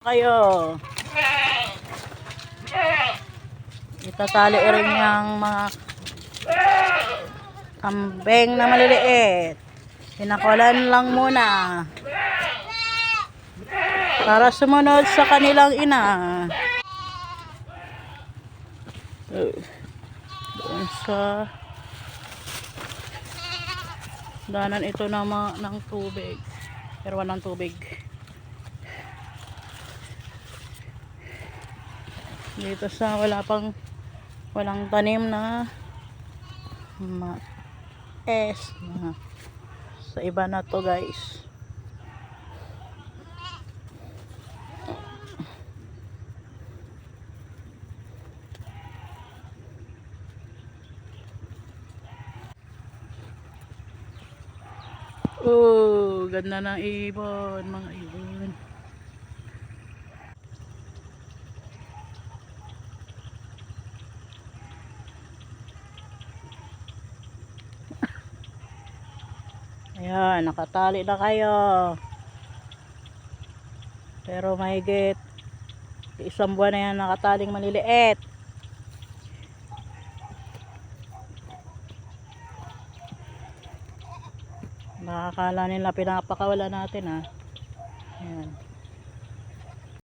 kayo. Itatali rin yung mga kambing na maliliit. Pinakulan lang muna para sumunod sa kanilang ina. Doon sa danan ito ng tubig, pero walang tubig dito sa walang tanim na mais na sa iba na to guys. Oh, ganda ng ibon, mga ibon. Ayan, nakatali na kayo. Pero mahigit isang buwan na yan nakataling maliliit. Nakakala nila pinapakawala natin ha. Ayan.